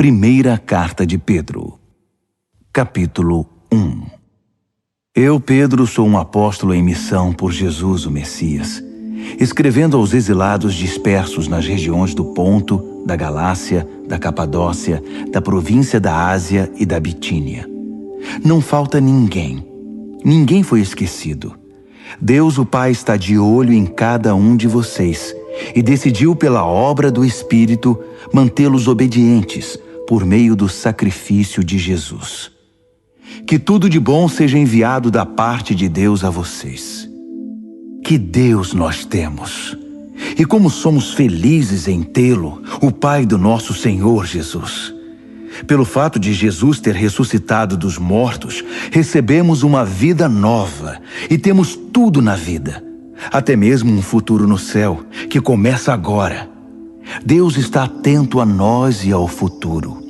Primeira Carta de Pedro, capítulo 1. Eu, Pedro, sou um apóstolo em missão por Jesus, o Messias, escrevendo aos exilados dispersos nas regiões do Ponto, da Galácia, da Capadócia, da província da Ásia e da Bitínia. Não falta ninguém. Ninguém foi esquecido. Deus, o Pai, está de olho em cada um de vocês e decidiu, pela obra do Espírito, mantê-los obedientes por meio do sacrifício de Jesus. Que tudo de bom seja enviado da parte de Deus a vocês. Que Deus nós temos! E como somos felizes em tê-lo, o Pai do nosso Senhor Jesus. Pelo fato de Jesus ter ressuscitado dos mortos, recebemos uma vida nova e temos tudo na vida, até mesmo um futuro no céu, que começa agora. Deus está atento a nós e ao futuro.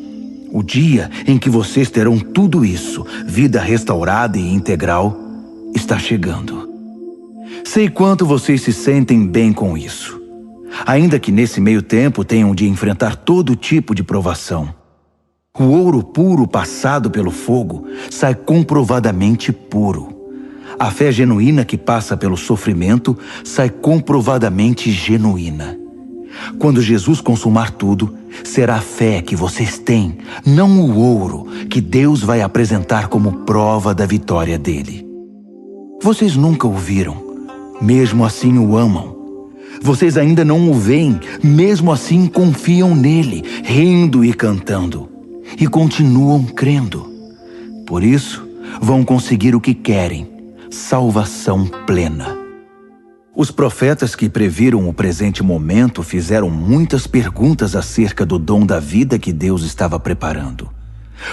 O dia em que vocês terão tudo isso, vida restaurada e integral, está chegando. Sei quanto vocês se sentem bem com isso, ainda que nesse meio tempo tenham de enfrentar todo tipo de provação. O ouro puro passado pelo fogo sai comprovadamente puro. A fé genuína que passa pelo sofrimento sai comprovadamente genuína. Quando Jesus consumar tudo, será a fé que vocês têm, não o ouro, que Deus vai apresentar como prova da vitória dele. Vocês nunca o viram, mesmo assim o amam. Vocês ainda não o veem, mesmo assim confiam nele, rindo e cantando. E continuam crendo. Por isso, vão conseguir o que querem, salvação plena. Os profetas que previram o presente momento fizeram muitas perguntas acerca do dom da vida que Deus estava preparando.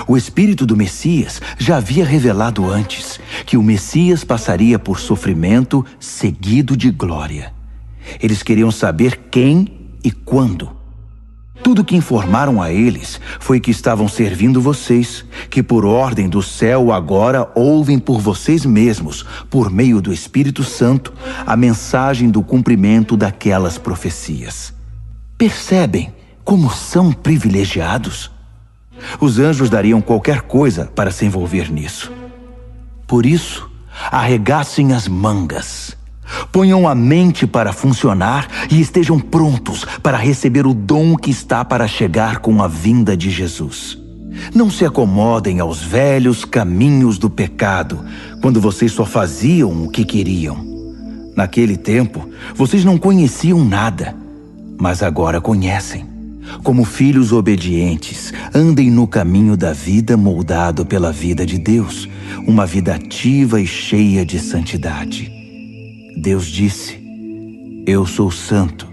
O Espírito do Messias já havia revelado antes que o Messias passaria por sofrimento seguido de glória. Eles queriam saber quem e quando. Tudo que informaram a eles foi que estavam servindo vocês, que por ordem do céu agora ouvem por vocês mesmos, por meio do Espírito Santo, a mensagem do cumprimento daquelas profecias. Percebem como são privilegiados? Os anjos dariam qualquer coisa para se envolver nisso. Por isso, arregassem as mangas. Ponham a mente para funcionar e estejam prontos para receber o dom que está para chegar com a vinda de Jesus. Não se acomodem aos velhos caminhos do pecado, quando vocês só faziam o que queriam. Naquele tempo, vocês não conheciam nada, mas agora conhecem. Como filhos obedientes, andem no caminho da vida moldado pela vida de Deus, uma vida ativa e cheia de santidade. Deus disse: eu sou santo,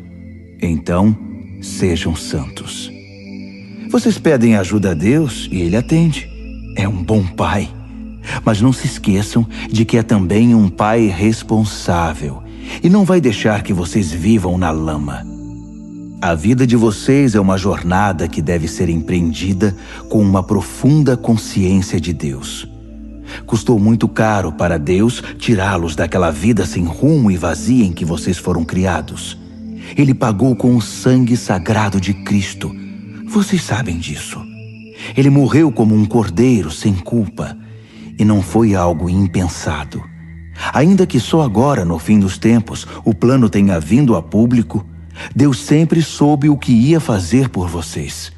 então sejam santos. Vocês pedem ajuda a Deus e Ele atende. É um bom pai. Mas não se esqueçam de que é também um pai responsável e não vai deixar que vocês vivam na lama. A vida de vocês é uma jornada que deve ser empreendida com uma profunda consciência de Deus. Custou muito caro para Deus tirá-los daquela vida sem rumo e vazia em que vocês foram criados. Ele pagou com o sangue sagrado de Cristo. Vocês sabem disso. Ele morreu como um cordeiro sem culpa. E não foi algo impensado. Ainda que só agora, no fim dos tempos, o plano tenha vindo a público, Deus sempre soube o que ia fazer por vocês.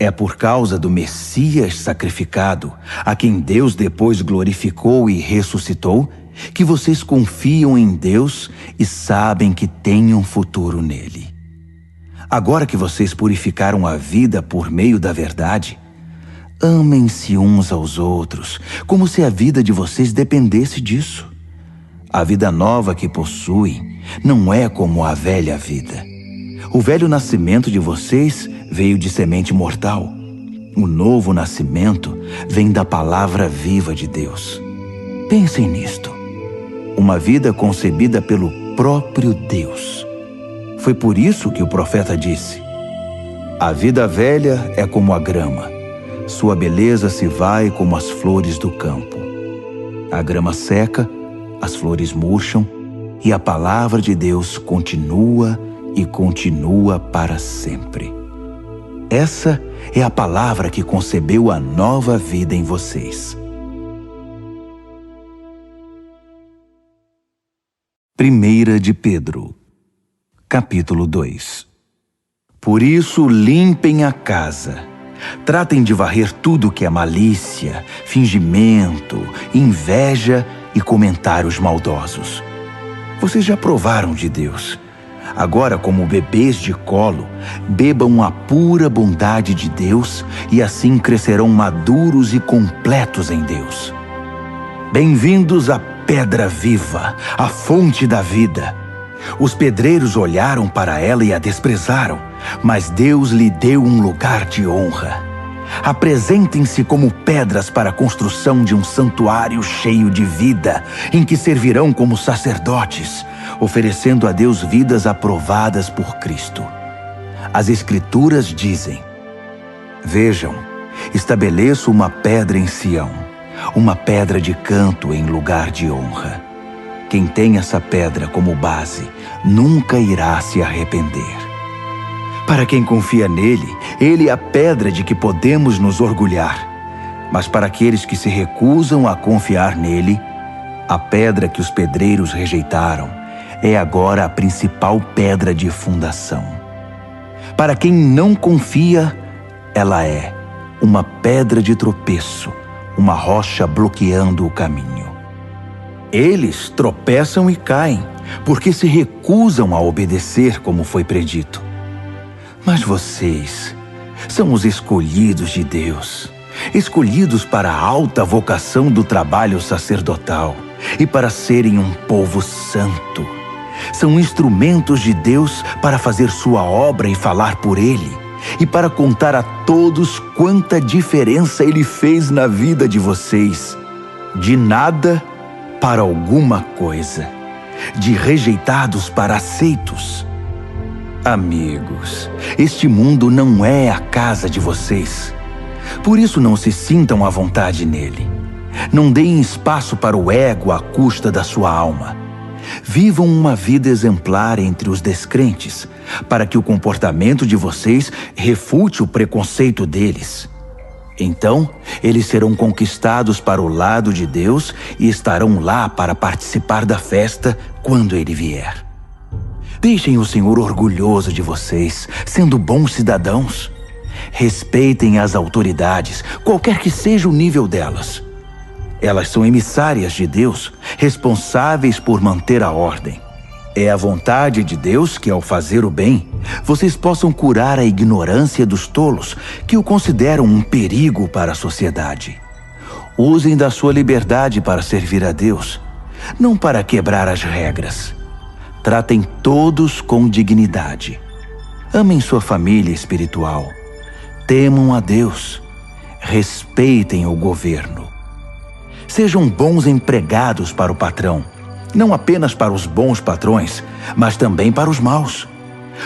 É por causa do Messias sacrificado, a quem Deus depois glorificou e ressuscitou, que vocês confiam em Deus e sabem que têm um futuro nele. Agora que vocês purificaram a vida por meio da verdade, amem-se uns aos outros, como se a vida de vocês dependesse disso. A vida nova que possuem não é como a velha vida. O velho nascimento de vocês veio de semente mortal. O novo nascimento vem da palavra viva de Deus. Pensem nisto. Uma vida concebida pelo próprio Deus. Foi por isso que o profeta disse: a vida velha é como a grama. Sua beleza se vai como as flores do campo. A grama seca, as flores murcham, e a palavra de Deus continua e continua para sempre. Essa é a palavra que concebeu a nova vida em vocês. 1 de Pedro, capítulo 2. Por isso, limpem a casa. Tratem de varrer tudo que é malícia, fingimento, inveja e comentários maldosos. Vocês já provaram de Deus. Agora, como bebês de colo, bebam a pura bondade de Deus e assim crescerão maduros e completos em Deus. Bem-vindos à pedra viva, a fonte da vida. Os pedreiros olharam para ela e a desprezaram, mas Deus lhe deu um lugar de honra. Apresentem-se como pedras para a construção de um santuário cheio de vida, em que servirão como sacerdotes, oferecendo a Deus vidas aprovadas por Cristo. As Escrituras dizem: Vejam, estabeleço uma pedra em Sião, uma pedra de canto em lugar de honra. Quem tem essa pedra como base nunca irá se arrepender. Para quem confia nele, ele é a pedra de que podemos nos orgulhar. Mas para aqueles que se recusam a confiar nele, a pedra que os pedreiros rejeitaram é agora a principal pedra de fundação. Para quem não confia, ela é uma pedra de tropeço, uma rocha bloqueando o caminho. Eles tropeçam e caem, porque se recusam a obedecer como foi predito. Mas vocês são os escolhidos de Deus, escolhidos para a alta vocação do trabalho sacerdotal e para serem um povo santo. São instrumentos de Deus para fazer sua obra e falar por Ele, e para contar a todos quanta diferença Ele fez na vida de vocês. De nada para alguma coisa, de rejeitados para aceitos. Amigos, este mundo não é a casa de vocês. Por isso não se sintam à vontade nele. Não deem espaço para o ego à custa da sua alma. Vivam uma vida exemplar entre os descrentes, para que o comportamento de vocês refute o preconceito deles. Então, eles serão conquistados para o lado de Deus e estarão lá para participar da festa quando Ele vier. Deixem o Senhor orgulhoso de vocês, sendo bons cidadãos. Respeitem as autoridades, qualquer que seja o nível delas. Elas são emissárias de Deus, responsáveis por manter a ordem. É a vontade de Deus que, ao fazer o bem, vocês possam curar a ignorância dos tolos, que o consideram um perigo para a sociedade. Usem da sua liberdade para servir a Deus, não para quebrar as regras. Tratem todos com dignidade. Amem sua família espiritual. Temam a Deus. Respeitem o governo. Sejam bons empregados para o patrão, não apenas para os bons patrões, mas também para os maus.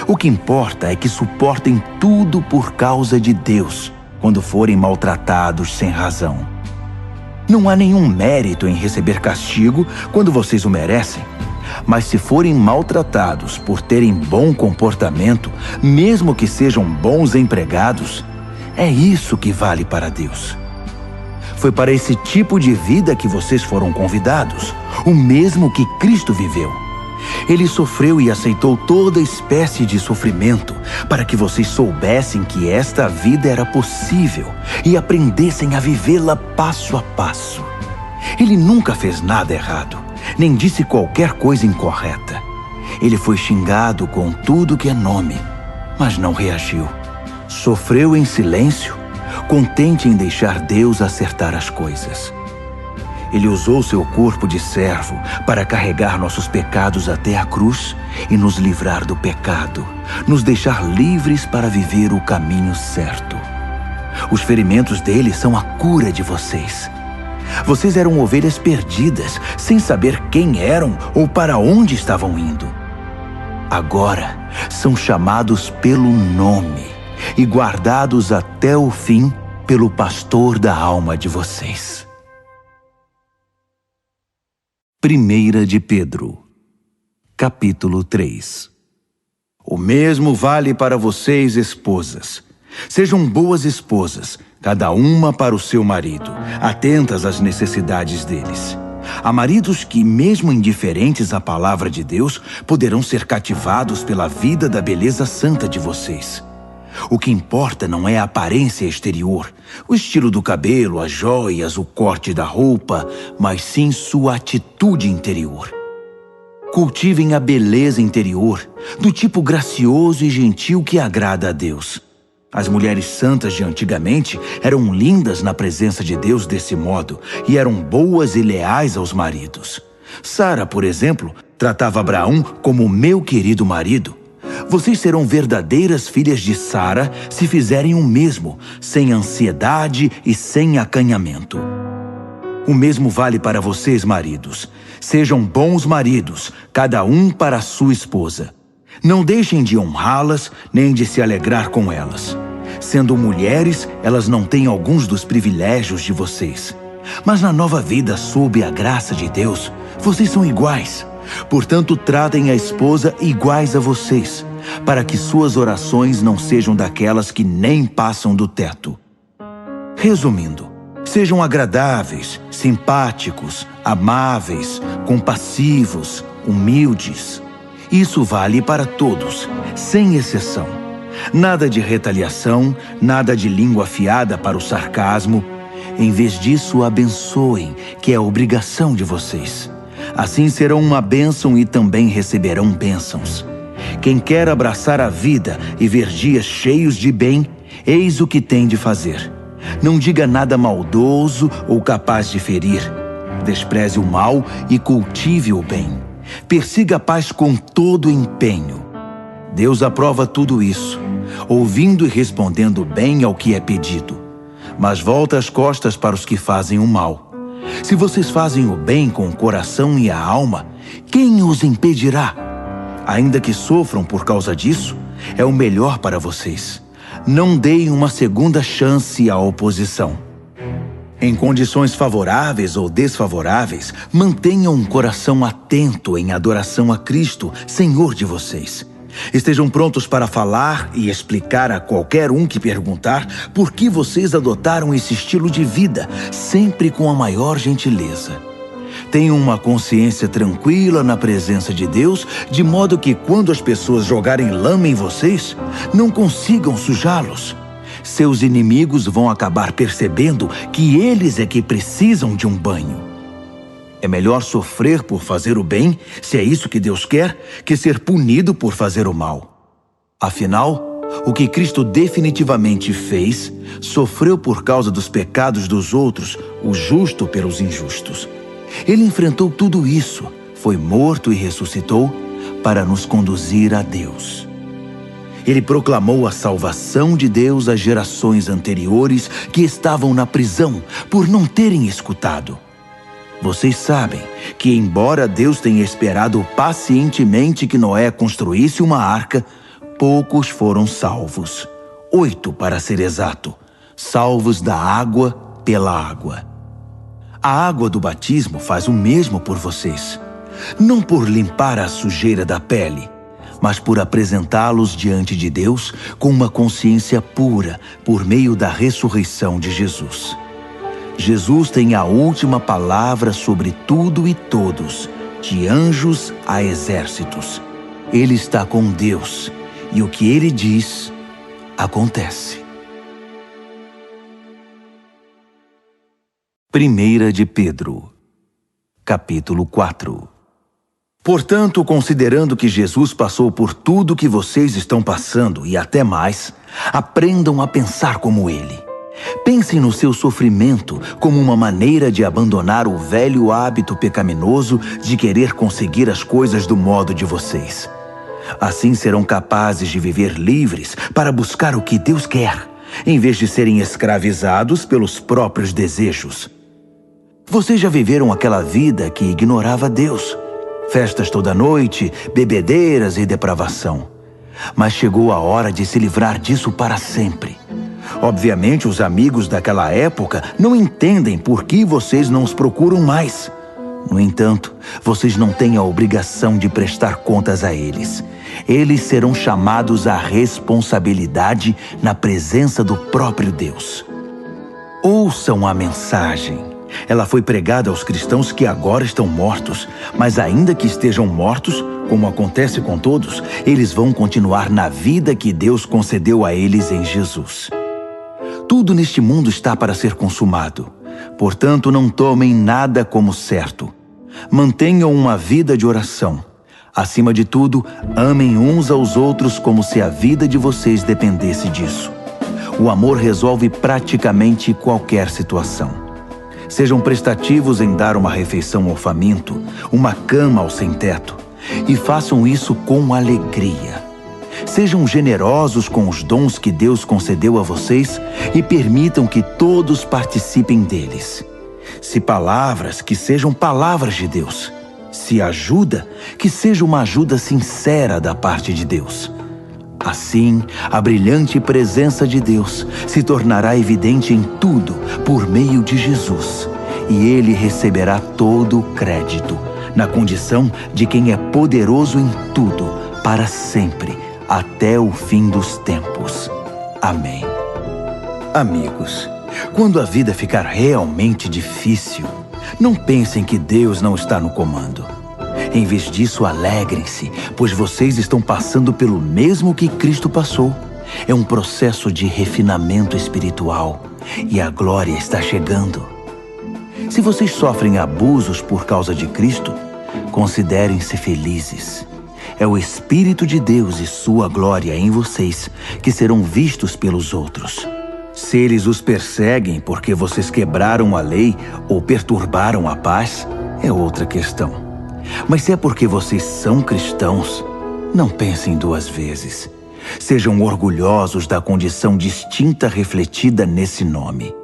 O que importa é que suportem tudo por causa de Deus, quando forem maltratados sem razão. Não há nenhum mérito em receber castigo quando vocês o merecem, mas se forem maltratados por terem bom comportamento, mesmo que sejam bons empregados, é isso que vale para Deus. Foi para esse tipo de vida que vocês foram convidados, o mesmo que Cristo viveu. Ele sofreu e aceitou toda espécie de sofrimento para que vocês soubessem que esta vida era possível e aprendessem a vivê-la passo a passo. Ele nunca fez nada errado, nem disse qualquer coisa incorreta. Ele foi xingado com tudo que é nome, mas não reagiu. Sofreu em silêncio, contente em deixar Deus acertar as coisas. Ele usou seu corpo de servo para carregar nossos pecados até a cruz e nos livrar do pecado, nos deixar livres para viver o caminho certo. Os ferimentos dele são a cura de vocês. Vocês eram ovelhas perdidas, sem saber quem eram ou para onde estavam indo. Agora são chamados pelo nome e guardados até o fim pelo pastor da alma de vocês. 1 de Pedro, capítulo 3. O mesmo vale para vocês, esposas. Sejam boas esposas, cada uma para o seu marido, atentas às necessidades deles. Há maridos que, mesmo indiferentes à palavra de Deus, poderão ser cativados pela vida da beleza santa de vocês. O que importa não é a aparência exterior, o estilo do cabelo, as joias, o corte da roupa, mas sim sua atitude interior. Cultivem a beleza interior, do tipo gracioso e gentil que agrada a Deus. As mulheres santas de antigamente eram lindas na presença de Deus desse modo e eram boas e leais aos maridos. Sara, por exemplo, tratava Abraão como meu querido marido. Vocês serão verdadeiras filhas de Sara se fizerem o mesmo, sem ansiedade e sem acanhamento. O mesmo vale para vocês, maridos. Sejam bons maridos, cada um para a sua esposa. Não deixem de honrá-las, nem de se alegrar com elas. Sendo mulheres, elas não têm alguns dos privilégios de vocês. Mas na nova vida, sob a graça de Deus, vocês são iguais. Portanto, tratem a esposa iguais a vocês, para que suas orações não sejam daquelas que nem passam do teto. Resumindo, sejam agradáveis, simpáticos, amáveis, compassivos, humildes. Isso vale para todos, sem exceção. Nada de retaliação, nada de língua afiada para o sarcasmo. Em vez disso, abençoem, que é a obrigação de vocês. Assim serão uma bênção e também receberão bênçãos. Quem quer abraçar a vida e ver dias cheios de bem, eis o que tem de fazer. Não diga nada maldoso ou capaz de ferir. Despreze o mal e cultive o bem. Persiga a paz com todo empenho. Deus aprova tudo isso, ouvindo e respondendo bem ao que é pedido. Mas volta as costas para os que fazem o mal. Se vocês fazem o bem com o coração e a alma, quem os impedirá? Ainda que sofram por causa disso, é o melhor para vocês. Não deem uma segunda chance à oposição. Em condições favoráveis ou desfavoráveis, mantenham um coração atento em adoração a Cristo, Senhor de vocês. Estejam prontos para falar e explicar a qualquer um que perguntar por que vocês adotaram esse estilo de vida, sempre com a maior gentileza. Tenham uma consciência tranquila na presença de Deus, de modo que quando as pessoas jogarem lama em vocês, não consigam sujá-los. Seus inimigos vão acabar percebendo que eles é que precisam de um banho. É melhor sofrer por fazer o bem, se é isso que Deus quer, que ser punido por fazer o mal. Afinal, o que Cristo definitivamente fez, sofreu por causa dos pecados dos outros, o justo pelos injustos. Ele enfrentou tudo isso, foi morto e ressuscitou para nos conduzir a Deus. Ele proclamou a salvação de Deus às gerações anteriores que estavam na prisão por não terem escutado. Vocês sabem que, embora Deus tenha esperado pacientemente que Noé construísse uma arca, poucos foram salvos. 8, para ser exato, salvos da água pela água. A água do batismo faz o mesmo por vocês. Não por limpar a sujeira da pele, mas por apresentá-los diante de Deus com uma consciência pura por meio da ressurreição de Jesus. Jesus tem a última palavra sobre tudo e todos, de anjos a exércitos. Ele está com Deus, e o que ele diz, acontece. 1 de Pedro, capítulo 4. Portanto, considerando que Jesus passou por tudo que vocês estão passando e até mais, aprendam a pensar como ele. Pensem no seu sofrimento como uma maneira de abandonar o velho hábito pecaminoso de querer conseguir as coisas do modo de vocês. Assim serão capazes de viver livres para buscar o que Deus quer, em vez de serem escravizados pelos próprios desejos. Vocês já viveram aquela vida que ignorava Deus. Festas toda noite, bebedeiras e depravação. Mas chegou a hora de se livrar disso para sempre. Obviamente, os amigos daquela época não entendem por que vocês não os procuram mais. No entanto, vocês não têm a obrigação de prestar contas a eles. eles serão chamados à responsabilidade na presença do próprio Deus. Ouçam a mensagem. Ela foi pregada aos cristãos que agora estão mortos, mas ainda que estejam mortos, como acontece com todos, eles vão continuar na vida que Deus concedeu a eles em Jesus. Tudo neste mundo está para ser consumado. Portanto, não tomem nada como certo. Mantenham uma vida de oração. Acima de tudo, amem uns aos outros como se a vida de vocês dependesse disso. O amor resolve praticamente qualquer situação. Sejam prestativos em dar uma refeição ao faminto, uma cama ao sem-teto, e façam isso com alegria. Sejam generosos com os dons que Deus concedeu a vocês e permitam que todos participem deles. Se palavras, que sejam palavras de Deus. Se ajuda, que seja uma ajuda sincera da parte de Deus. Assim, a brilhante presença de Deus se tornará evidente em tudo por meio de Jesus, e ele receberá todo o crédito, na condição de quem é poderoso em tudo, para sempre, até o fim dos tempos. Amém. Amigos, quando a vida ficar realmente difícil, não pensem que Deus não está no comando. Em vez disso, alegrem-se, pois vocês estão passando pelo mesmo que Cristo passou. É um processo de refinamento espiritual e a glória está chegando. Se vocês sofrem abusos por causa de Cristo, considerem-se felizes. É o Espírito de Deus e sua glória em vocês que serão vistos pelos outros. Se eles os perseguem porque vocês quebraram a lei ou perturbaram a paz, é outra questão. Mas se é porque vocês são cristãos, não pensem duas vezes. Sejam orgulhosos da condição distinta refletida nesse nome.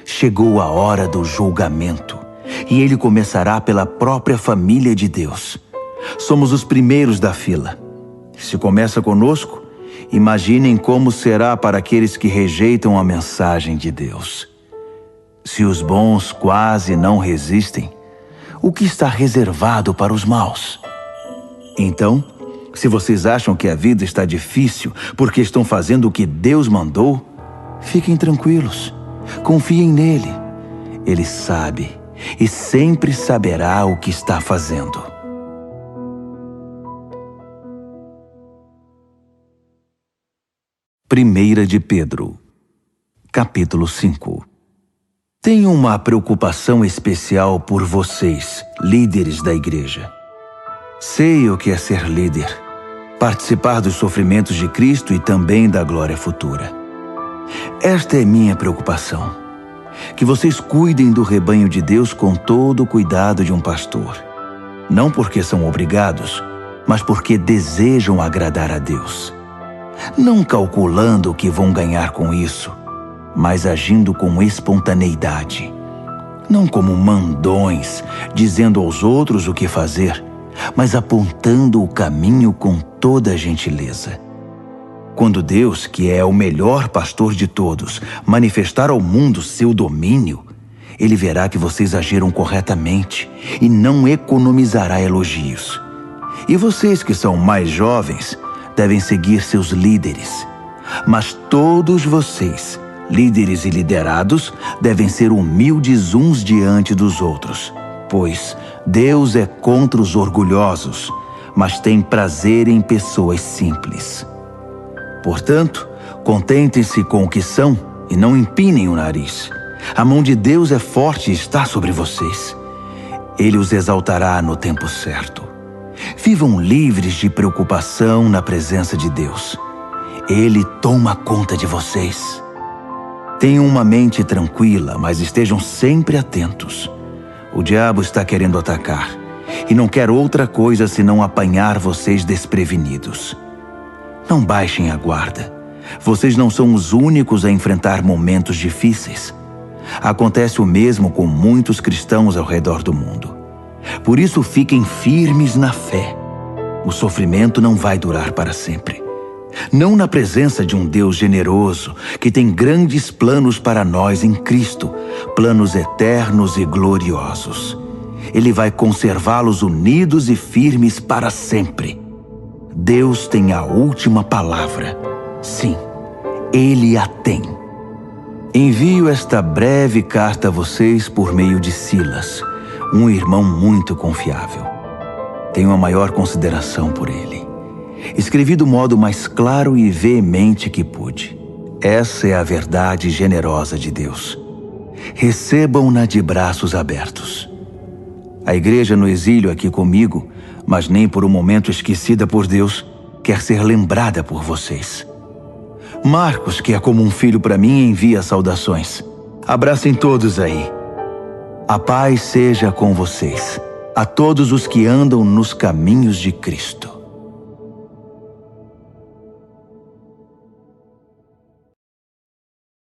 Chegou a hora do julgamento, e ele começará pela própria família de Deus. Somos os primeiros da fila. Se começa conosco, imaginem como será para aqueles que rejeitam a mensagem de Deus. Se os bons quase não resistem, o que está reservado para os maus? Então, se vocês acham que a vida está difícil porque estão fazendo o que Deus mandou, fiquem tranquilos, confiem nele. Ele sabe e sempre saberá o que está fazendo. Primeira de Pedro, capítulo 5. Tenho uma preocupação especial por vocês, líderes da igreja. Sei o que é ser líder, participar dos sofrimentos de Cristo e também da glória futura. Esta é minha preocupação, que vocês cuidem do rebanho de Deus com todo o cuidado de um pastor. Não porque são obrigados, mas porque desejam agradar a Deus. Não calculando o que vão ganhar com isso, mas agindo com espontaneidade. Não como mandões, dizendo aos outros o que fazer, mas apontando o caminho com toda a gentileza. Quando Deus, que é o melhor pastor de todos, manifestar ao mundo seu domínio, ele verá que vocês agiram corretamente e não economizará elogios. E vocês que são mais jovens devem seguir seus líderes. Mas todos vocês, líderes e liderados, devem ser humildes uns diante dos outros, pois Deus é contra os orgulhosos, mas tem prazer em pessoas simples. Portanto, contentem-se com o que são e não empinem o nariz. A mão de Deus é forte e está sobre vocês. Ele os exaltará no tempo certo. Vivam livres de preocupação na presença de Deus. Ele toma conta de vocês. Tenham uma mente tranquila, mas estejam sempre atentos. O diabo está querendo atacar e não quer outra coisa senão apanhar vocês desprevenidos. Não baixem a guarda. Vocês não são os únicos a enfrentar momentos difíceis. Acontece o mesmo com muitos cristãos ao redor do mundo. Por isso, fiquem firmes na fé. O sofrimento não vai durar para sempre. Não na presença de um Deus generoso, que tem grandes planos para nós em Cristo, planos eternos e gloriosos. Ele vai conservá-los unidos e firmes para sempre. Deus tem a última palavra. Sim, Ele a tem. Envio esta breve carta a vocês por meio de Silas, um irmão muito confiável. Tenho a maior consideração por ele. Escrevi do modo mais claro e veemente que pude. Essa é a verdade generosa de Deus. Recebam-na de braços abertos. A igreja no exílio aqui comigo, mas nem por um momento esquecida por Deus, quer ser lembrada por vocês. Marcos, que é como um filho para mim, envia saudações. Abracem todos aí. A paz seja com vocês, a todos os que andam nos caminhos de Cristo.